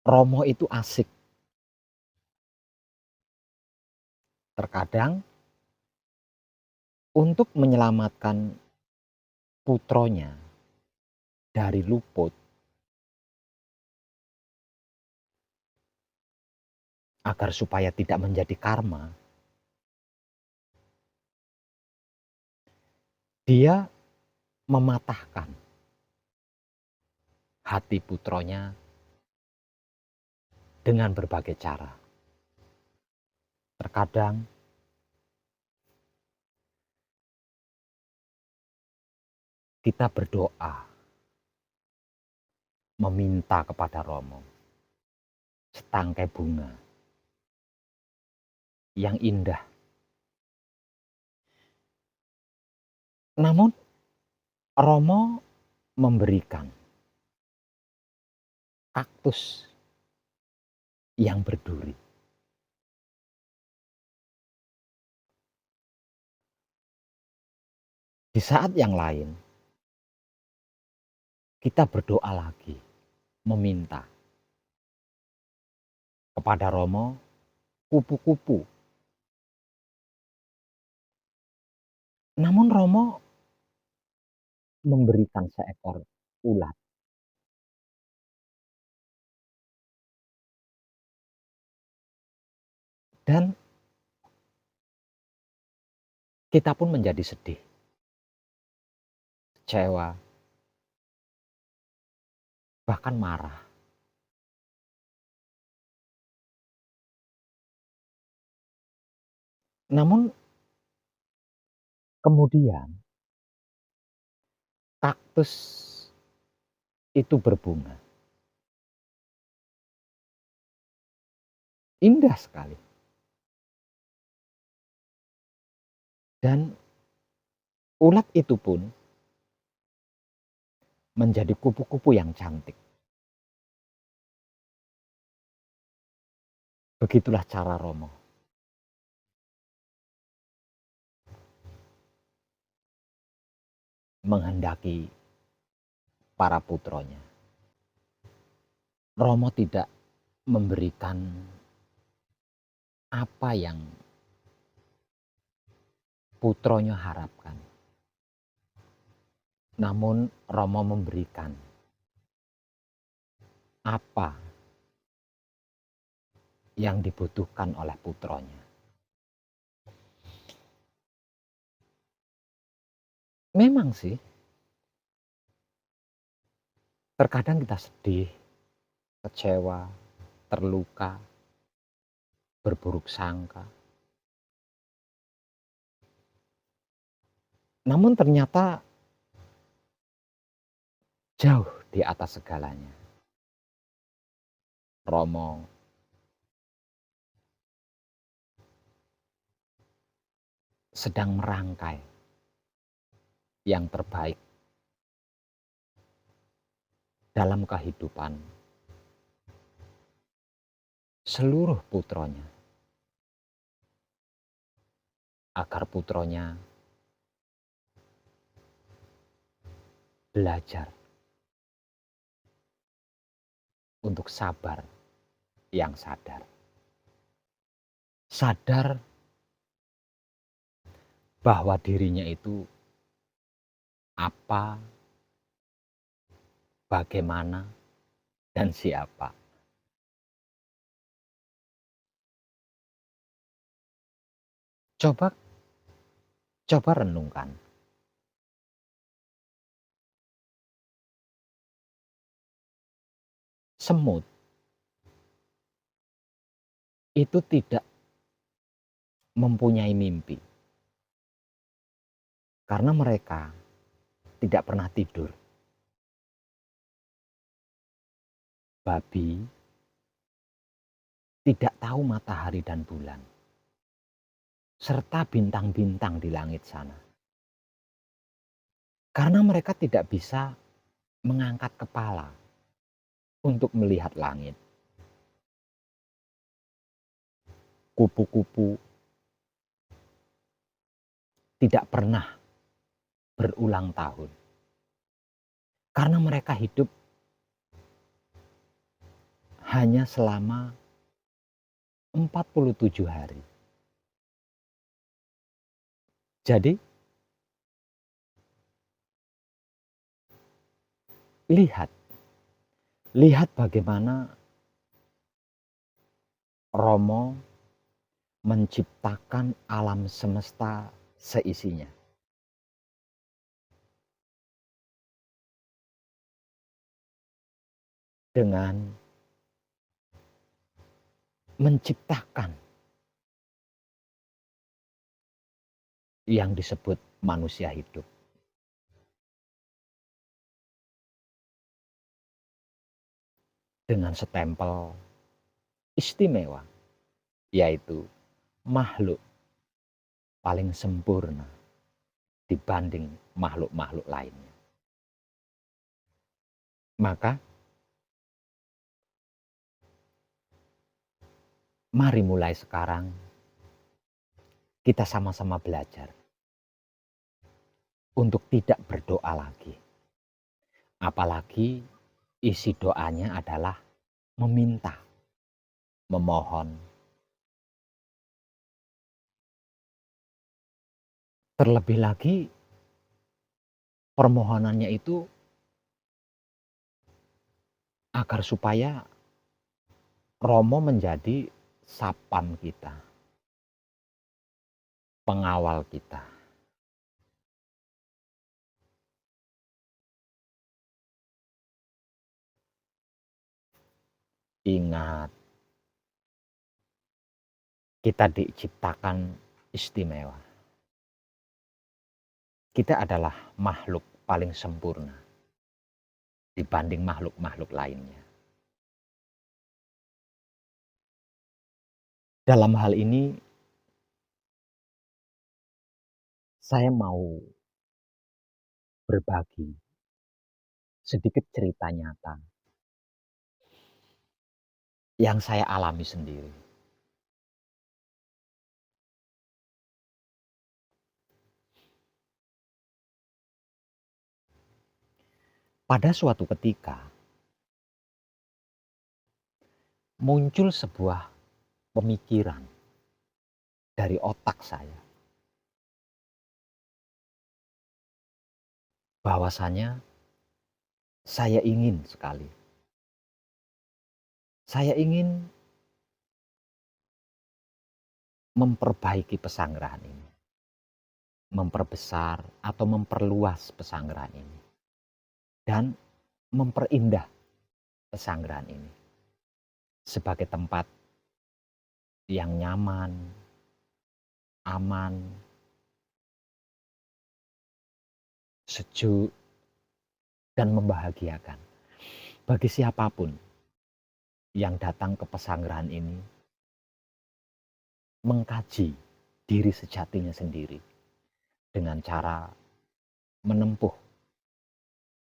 Romo itu asik. Terkadang untuk menyelamatkan putronya dari luput agar supaya tidak menjadi karma, dia mematahkan hati putronya dengan berbagai cara. Terkadang kita berdoa meminta kepada Romo setangkai bunga yang indah. Namun Romo memberikan kaktus yang berduri. Di saat yang lain, kita berdoa lagi, meminta kepada Romo kupu-kupu. Namun Romo memberikan seekor ulat. Dan kita pun menjadi sedih, kecewa, bahkan marah. Namun kemudian kaktus itu berbunga. Indah sekali. Dan ulat itu pun menjadi kupu-kupu yang cantik. Begitulah cara Romo menghendaki para putronya. Romo tidak memberikan apa yang putronya harapkan. Namun Romo memberikan apa yang dibutuhkan oleh putronya. Memang sih, terkadang kita sedih, kecewa, terluka, berburuk sangka. Namun ternyata jauh di atas segalanya. Romo sedang merangkai yang terbaik dalam kehidupan seluruh putronya, agar putronya belajar untuk sabar yang sadar. Sadar bahwa dirinya itu apa, bagaimana, dan siapa. Coba coba renungkan. Semut itu tidak mempunyai mimpi karena mereka tidak pernah tidur. Babi tidak tahu matahari dan bulan, serta bintang-bintang di langit sana. Karena mereka tidak bisa mengangkat kepala untuk melihat langit. Kupu-kupu tidak pernah berulang tahun. Karena mereka hidup hanya selama 47 hari. Jadi, lihat, lihat bagaimana Romo menciptakan alam semesta seisinya. Dengan menciptakan yang disebut manusia hidup. Dengan stempel istimewa, yaitu makhluk paling sempurna dibanding makhluk-makhluk lainnya. Maka, mari mulai sekarang kita sama-sama belajar untuk tidak berdoa lagi. Apalagi isi doanya adalah meminta, memohon. Terlebih lagi, permohonannya itu agar supaya Romo menjadi sapam kita, pengawal kita. Ingat, kita diciptakan istimewa. Kita adalah makhluk paling sempurna dibanding makhluk-makhluk lainnya. Dalam hal ini, saya mau berbagi sedikit cerita nyata yang saya alami sendiri. Pada suatu ketika, muncul sebuah pemikiran dari otak saya, bahwasanya saya ingin sekali. Saya ingin memperbaiki pesanggrahan ini, memperbesar atau memperluas pesanggrahan ini, dan memperindah pesanggrahan ini sebagai tempat yang nyaman, aman, sejuk, dan membahagiakan bagi siapapun yang datang ke pesanggrahan ini, mengkaji diri sejatinya sendiri dengan cara menempuh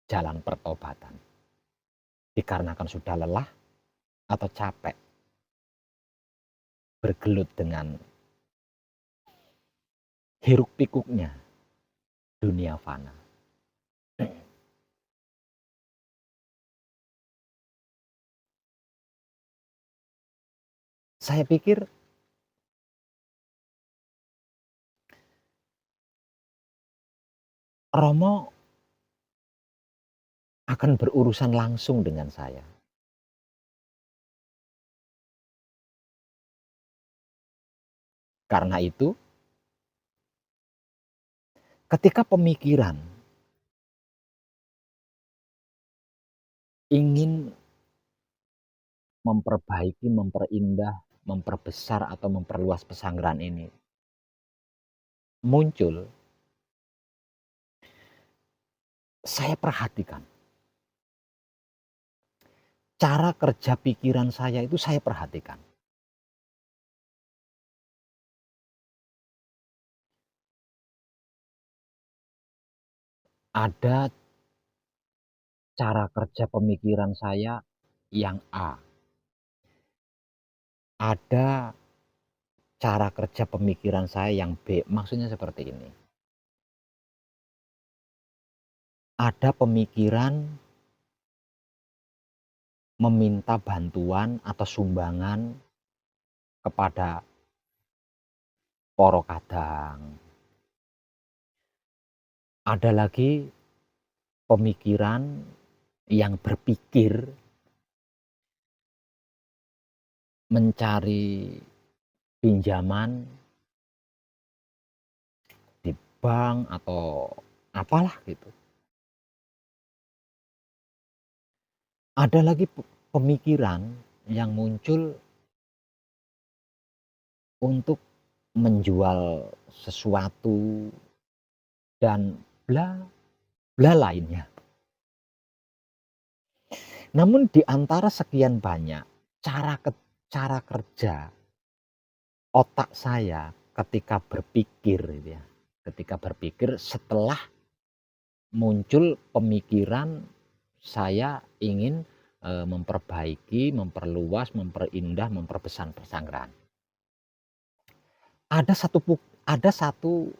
jalan pertobatan. Dikarenakan sudah lelah atau capek bergelut dengan hiruk pikuknya dunia fana. Saya pikir Romo akan berurusan langsung dengan saya. Karena itu, ketika pemikiran ingin memperbaiki, memperindah, memperbesar atau memperluas pesanggrahan ini muncul, saya perhatikan. Cara kerja pikiran saya itu saya perhatikan. Ada cara kerja pemikiran saya yang A. Ada cara kerja pemikiran saya yang B. Maksudnya seperti ini. Ada pemikiran meminta bantuan atau sumbangan kepada Poro Kadang. Ada lagi pemikiran yang berpikir mencari pinjaman di bank atau apalah gitu. Ada lagi pemikiran yang muncul untuk menjual sesuatu dan bla bla lainnya. Namun di antara sekian banyak cara kerja otak saya ketika berpikir gitu ya, ketika berpikir setelah muncul pemikiran saya ingin memperbaiki, memperluas, memperindah, memperbesar persanggrahan. Ada satu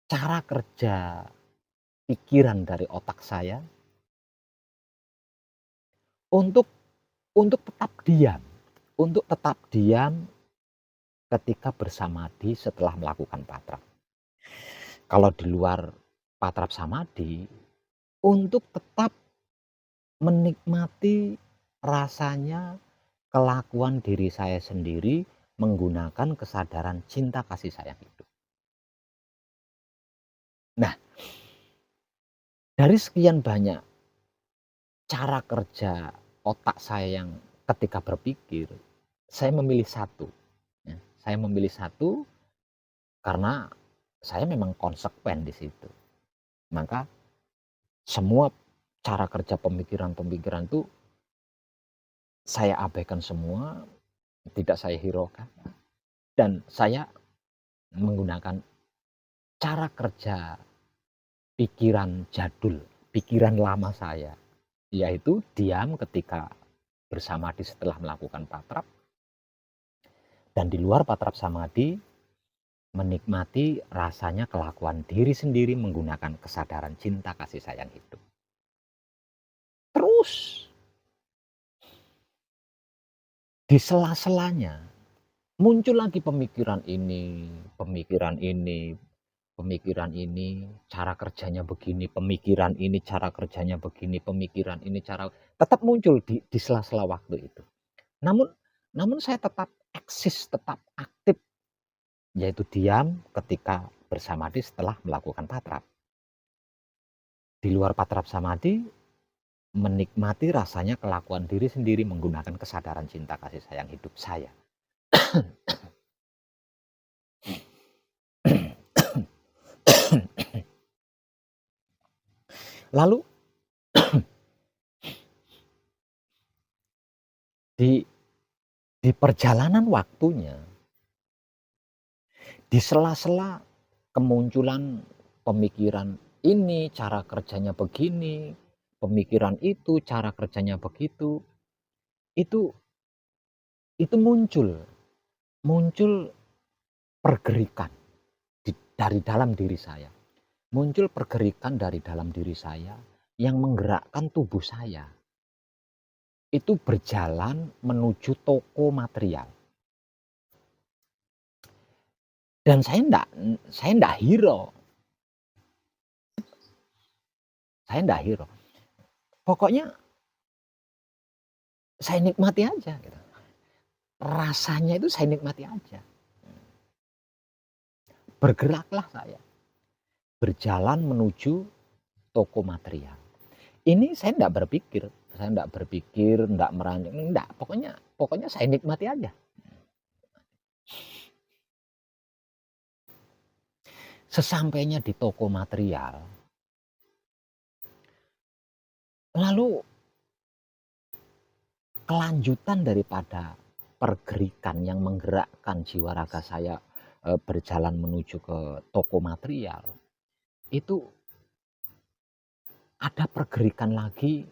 cara kerja pikiran dari otak saya untuk tetap diam ketika bersamadhi setelah melakukan patrap. Kalau di luar patrap samadhi, untuk tetap menikmati rasanya kelakuan diri saya sendiri menggunakan kesadaran cinta kasih sayang hidup. Nah, dari sekian banyak cara kerja otak saya yang ketika berpikir, saya memilih satu. Ya, saya memilih satu karena saya memang konsekuen di situ. Maka semua cara kerja pemikiran-pemikiran itu saya abaikan semua, tidak saya hiraukan. Dan saya menggunakan cara kerja pikiran jadul, pikiran lama saya, yaitu diam ketika bersamadhi setelah melakukan patrap, dan di luar patrap samadhi menikmati rasanya kelakuan diri sendiri menggunakan kesadaran cinta kasih sayang hidup. Terus di sela-selanya muncul lagi pemikiran ini, cara kerjanya begini, pemikiran ini, cara kerjanya begini, pemikiran ini, cara tetap muncul di sela-sela waktu itu. Namun saya tetap eksis, tetap aktif, yaitu diam ketika bersamadhi setelah melakukan patrap. Di luar patrap samadhi, menikmati rasanya kelakuan diri sendiri menggunakan kesadaran cinta kasih sayang hidup saya. Lalu di perjalanan waktunya, di sela-sela kemunculan pemikiran ini, cara kerjanya begini, pemikiran itu, cara kerjanya begitu, itu muncul pergerikan dari dalam diri saya. Muncul pergerikan dari dalam diri saya yang menggerakkan tubuh saya. Itu berjalan menuju toko material. Dan saya enggak hero. Pokoknya saya nikmati aja gitu. Rasanya itu saya nikmati aja. Bergeraklah saya. Berjalan menuju toko material. Ini saya enggak berpikir, enggak merancang, enggak. Pokoknya saya nikmati aja. Sesampainya di toko material, lalu kelanjutan daripada pergerikan yang menggerakkan jiwa raga saya berjalan menuju ke toko material, itu ada pergerikan lagi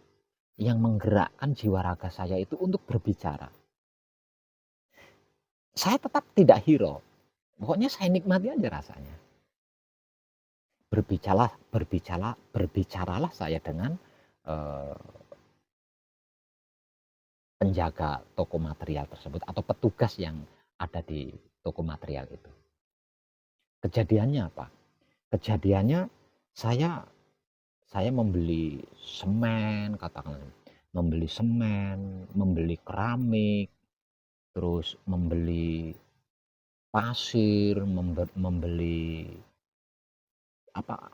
yang menggerakkan jiwa raga saya itu untuk berbicara. Saya tetap tidak hero, pokoknya saya nikmati aja rasanya. Berbicaralah saya dengan penjaga toko material tersebut atau petugas yang ada di toko material itu. Kejadiannya apa? Kejadiannya saya saya membeli semen, katakanlah, membeli semen, membeli keramik, terus membeli pasir, membeli apa,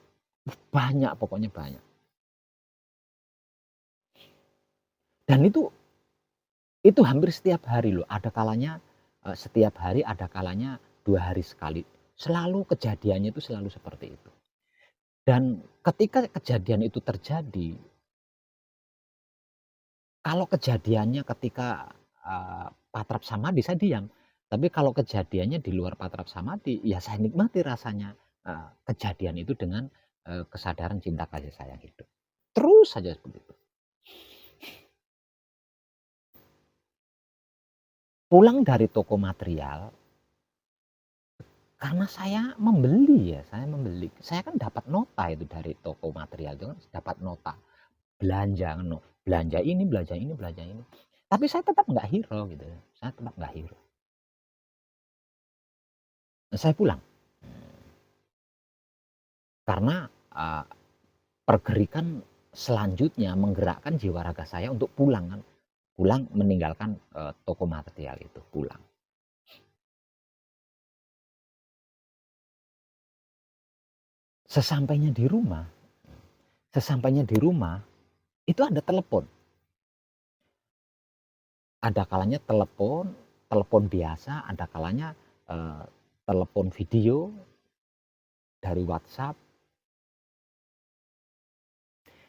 banyak, pokoknya banyak. Dan itu hampir setiap hari loh, ada kalanya, setiap hari, ada kalanya 2 hari sekali. Selalu kejadiannya itu selalu seperti itu. Dan ketika kejadian itu terjadi, kalau kejadiannya ketika, patrap samadhi, saya diam. Tapi kalau kejadiannya di luar patrap samadhi, ya saya nikmati rasanya, kejadian itu dengan, kesadaran cinta kasih sayang hidup. Terus saja seperti itu. Pulang dari toko material, karena saya membeli ya, saya membeli. Saya kan dapat nota itu dari toko material itu kan dapat nota, belanja kan, belanja ini, belanja ini, belanja ini. Tapi saya tetap nggak hirau gitu ya, saya tetap nggak hirau. Saya pulang, karena, pergerakan selanjutnya menggerakkan jiwa raga saya untuk pulang kan, pulang meninggalkan, toko material itu, pulang. Sesampainya di rumah sesampainya di rumah, itu ada telepon. Ada kalanya telepon, telepon biasa, ada kalanya, eee, telepon video dari WhatsApp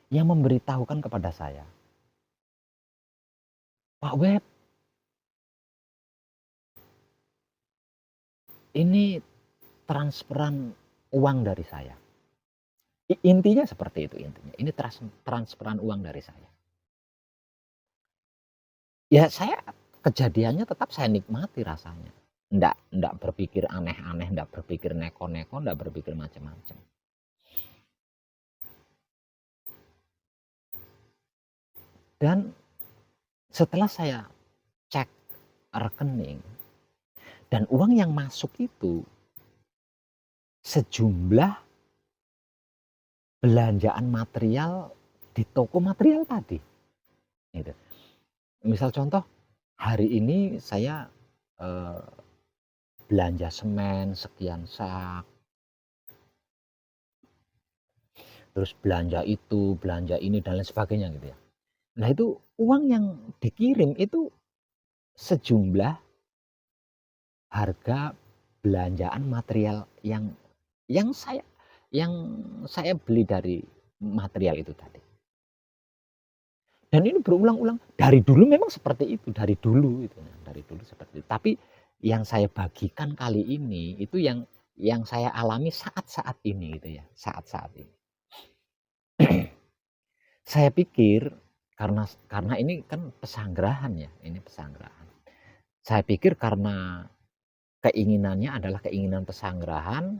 yang memberitahukan kepada saya, "Pak Web, ini transferan uang dari saya." Intinya seperti itu intinya, ini transferan uang dari saya. Ya saya kejadiannya tetap saya nikmati rasanya. Ndak berpikir aneh-aneh, ndak berpikir neko-neko, ndak berpikir macam-macam. Dan setelah saya cek rekening dan uang yang masuk itu sejumlah belanjaan material di toko material tadi, gitu. Misal contoh, hari ini saya, eee, belanja semen sekian sak, terus belanja itu, belanja ini, dan lain sebagainya gitu ya. Nah itu uang yang dikirim itu sejumlah harga belanjaan material yang saya yang saya beli dari material itu tadi. Dan ini berulang-ulang, dari dulu memang seperti itu, dari dulu itu, dari dulu seperti itu. Tapi yang saya bagikan kali ini itu yang saya alami saat-saat ini gitu ya, saat-saat ini. Saya pikir karena ini kan pesanggerahan ya, ini pesanggerahan. Saya pikir karena keinginannya adalah keinginan pesanggerahan,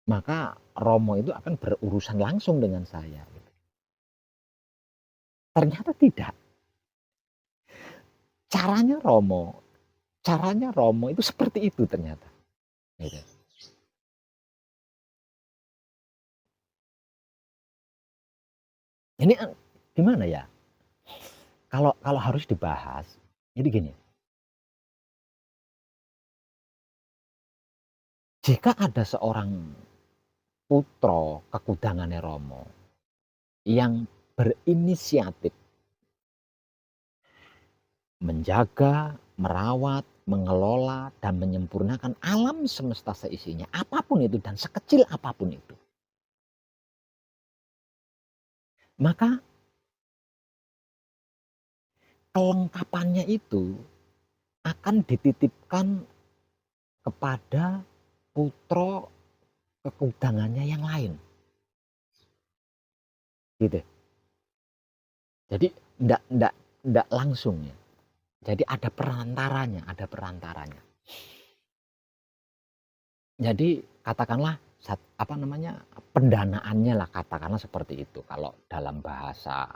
maka Romo itu akan berurusan langsung dengan saya gitu. Ternyata tidak. Caranya Romo caranya Romo itu seperti itu ternyata, gitu. Ini, gimana ya, kalau kalau harus dibahas, jadi gini, jika ada seorang putra kekudangannya Romo yang berinisiatif menjaga, merawat, mengelola, dan menyempurnakan alam semesta seisinya, apapun itu dan sekecil apapun itu, maka kelengkapannya itu akan dititipkan kepada putra kekudangannya yang lain, gitu. Jadi ndak langsung ya. Jadi ada perantaranya, ada perantaranya. Jadi katakanlah apa namanya, pendanaannya lah, katakanlah seperti itu kalau dalam bahasa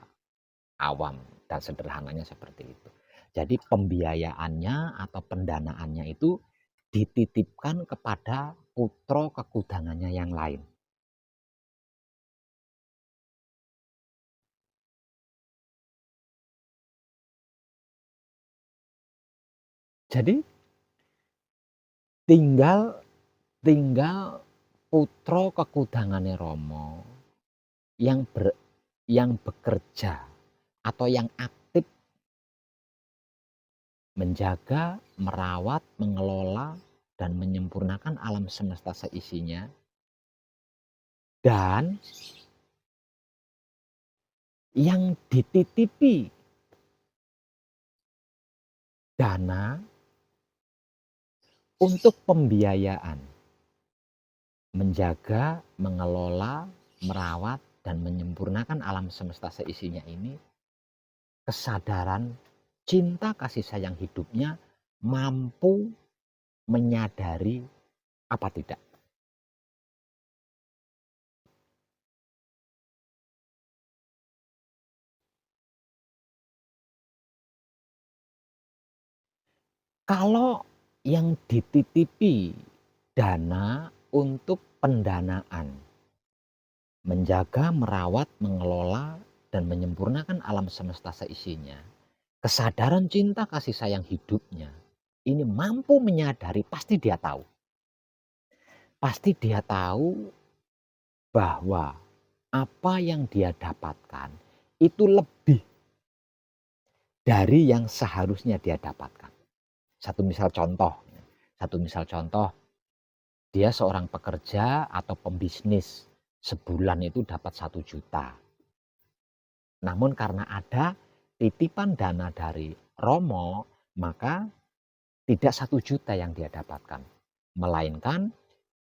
awam dan sederhananya seperti itu. Jadi pembiayaannya atau pendanaannya itu dititipkan kepada putra kekudangannya yang lain. Jadi tinggal tinggal putra kekudangannya Rama yang bekerja atau yang aktif menjaga, merawat, mengelola, dan menyempurnakan alam semesta seisinya, dan yang dititipi dana untuk pembiayaan, menjaga, mengelola, merawat, dan menyempurnakan alam semesta seisinya ini, kesadaran cinta kasih sayang hidupnya mampu menyadari apa tidak. Kalau yang dititipi dana untuk pendanaan, menjaga, merawat, mengelola, dan menyempurnakan alam semesta seisinya, kesadaran cinta kasih sayang hidupnya ini mampu menyadari, pasti dia tahu. Pasti dia tahu bahwa apa yang dia dapatkan itu lebih dari yang seharusnya dia dapatkan. Satu misal contoh, dia seorang pekerja atau pembisnis, sebulan itu dapat 1 juta. Namun karena ada titipan dana dari Romo, maka tidak 1 juta yang dia dapatkan, melainkan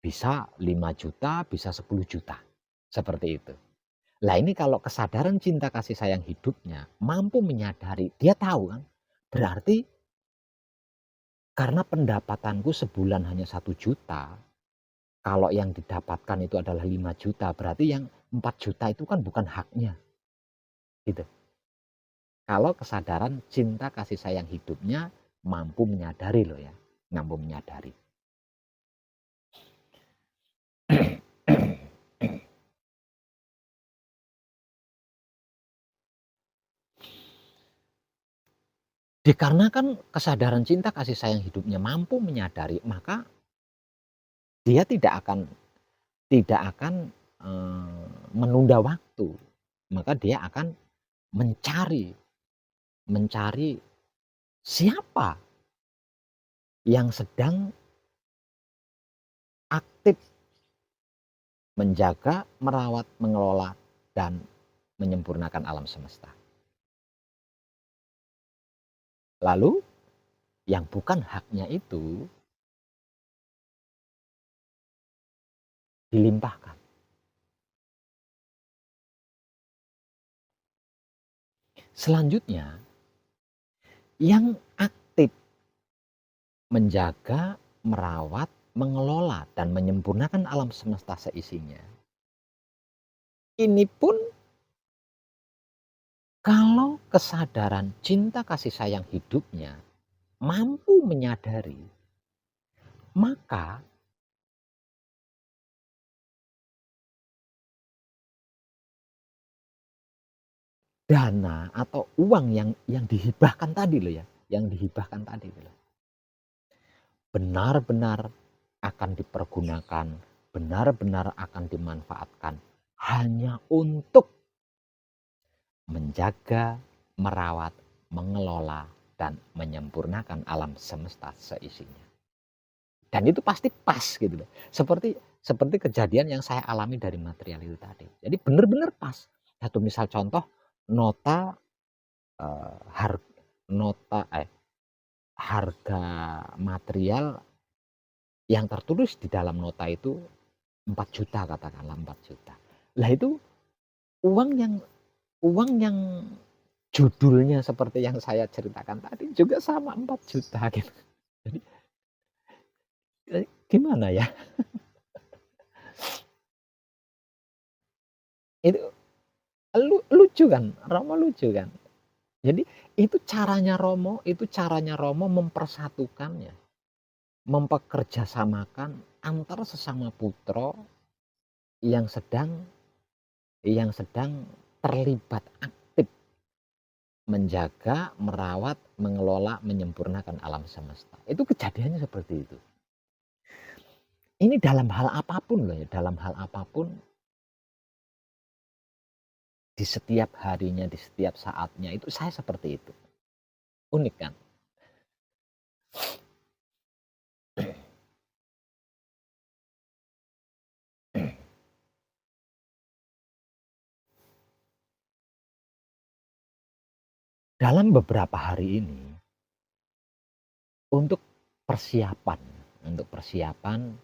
bisa 5 juta, bisa 10 juta. Seperti itu. Lah ini kalau kesadaran cinta kasih sayang hidupnya mampu menyadari, dia tahu kan, berarti karena pendapatanku sebulan hanya 1 juta, kalau yang didapatkan itu adalah 5 juta, berarti yang 4 juta itu kan bukan haknya. Gitu. Kalau kesadaran cinta kasih sayang hidupnya mampu menyadari loh ya, mampu menyadari. Dikarenakan kesadaran cinta kasih sayang hidupnya mampu menyadari, maka dia tidak akan menunda waktu. Maka dia akan mencari siapa yang sedang aktif menjaga, merawat, mengelola, dan menyempurnakan alam semesta. Lalu yang bukan haknya itu dilimpahkan. Selanjutnya, yang aktif menjaga, merawat, mengelola, dan menyempurnakan alam semesta seisinya, ini pun kalau kesadaran cinta kasih sayang hidupnya mampu menyadari, maka dana atau uang yang dihibahkan tadi loh ya, yang dihibahkan tadi loh, benar-benar akan dipergunakan, benar-benar akan dimanfaatkan hanya untuk menjaga, merawat, mengelola, dan menyempurnakan alam semesta seisinya. Dan itu pasti pas gitu loh. Seperti kejadian yang saya alami dari material itu tadi. Jadi benar-benar pas. Satu misal contoh, nota har, nota harga material yang tertulis di dalam nota itu 4 juta, katakanlah 4 juta. Lah itu uang yang uang yang judulnya seperti yang saya ceritakan tadi juga sama 4 juta gitu. Jadi gimana ya? Itu lucu kan, Romo lucu kan. Jadi itu caranya Romo mempersatukannya, mempekerjasamakan antara sesama putra yang sedang terlibat aktif menjaga, merawat, mengelola, menyempurnakan alam semesta. Itu kejadiannya seperti itu. Ini dalam hal apapun loh ya, dalam hal apapun, di setiap harinya, di setiap saatnya itu saya seperti itu. Unik kan? Dalam beberapa hari ini, untuk persiapan untuk persiapan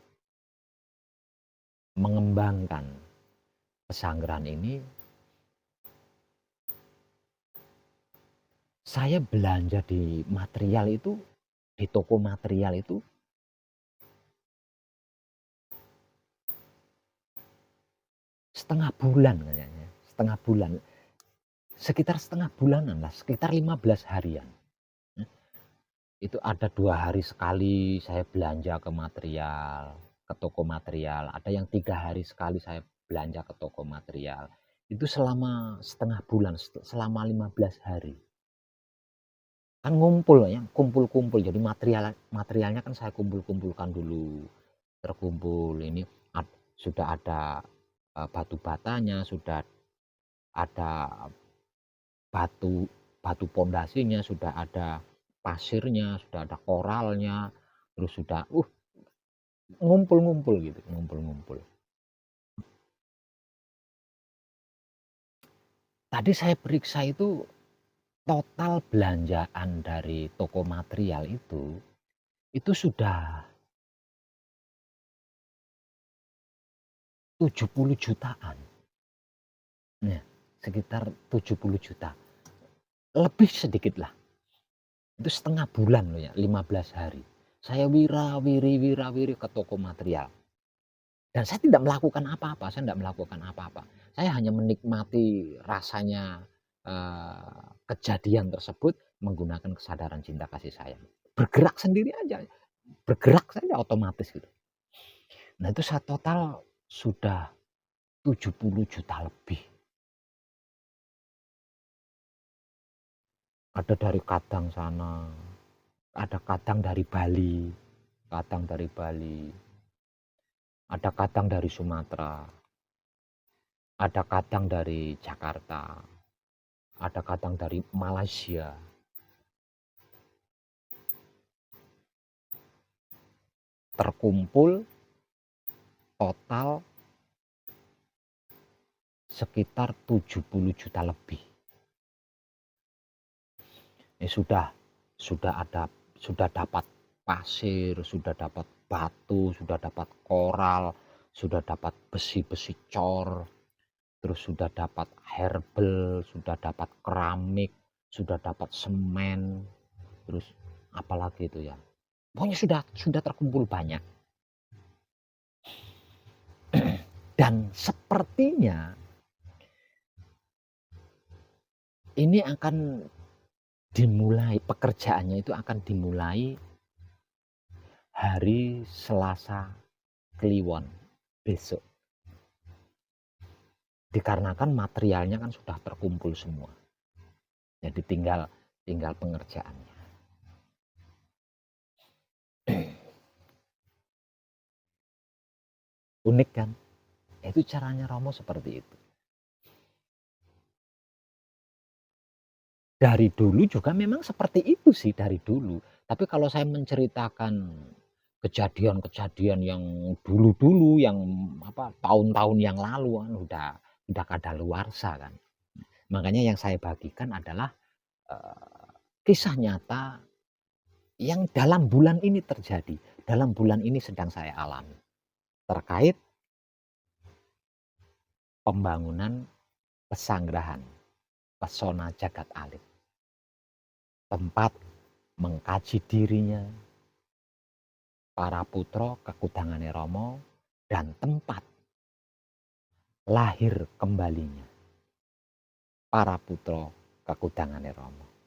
mengembangkan pesanggrahan ini, saya belanja di material itu, di toko material itu setengah bulan kayaknya, setengah bulan, sekitar setengah bulanan lah, sekitar 15 harian. Itu ada 2 hari sekali saya belanja ke material, ke toko material, ada yang 3 hari sekali saya belanja ke toko material. Itu selama setengah bulan, selama 15 hari. Kan ngumpul ya, kumpul-kumpul, jadi materialnya kan saya kumpul-kumpulkan dulu, terkumpul ini sudah ada batu batanya, sudah ada batu batu pondasinya, sudah ada pasirnya, sudah ada koralnya, terus sudah ngumpul-ngumpul gitu, ngumpul-ngumpul. Tadi saya periksa itu total belanjaan dari toko material itu sudah 70 jutaan. Nah, sekitar 70 juta. Lebih sedikit lah. Itu setengah bulan loh ya, 15 hari. Saya wira-wiri ke toko material. Dan saya tidak melakukan apa-apa. Saya hanya menikmati rasanya kejadian tersebut menggunakan kesadaran cinta kasih sayang. Bergerak sendiri aja, bergerak saja otomatis gitu. Nah itu saya total sudah 70 juta lebih. Ada dari Kadang sana, ada kadang dari Bali, ada kadang dari Sumatera, ada kadang dari Jakarta, ada kadang dari Malaysia. Terkumpul total sekitar 70 juta lebih. Ini sudah dapat pasir, sudah dapat batu, sudah dapat koral, sudah dapat besi-besi cor, terus sudah dapat herbal, sudah dapat keramik, sudah dapat semen, terus apalagi itu ya. Pokoknya sudah terkumpul banyak. Dan sepertinya ini akan dimulai, pekerjaannya itu akan dimulai hari Selasa Kliwon besok. Dikarenakan materialnya kan sudah terkumpul semua. Jadi tinggal pengerjaannya. Unik kan? Itu caranya Romo seperti itu. Dari dulu juga memang seperti itu sih dari dulu. Tapi kalau saya menceritakan kejadian-kejadian yang dulu-dulu, yang tahun-tahun yang lalu kan udah kadaluarsa kan. Makanya yang saya bagikan adalah kisah nyata yang dalam bulan ini terjadi, dalam bulan ini sedang saya alami, terkait pembangunan pesanggrahan Pesona Jagat Alit. Tempat mengkaji dirinya para putra kekudangane Romo, dan tempat lahir kembalinya para putra Kekudangane Rama.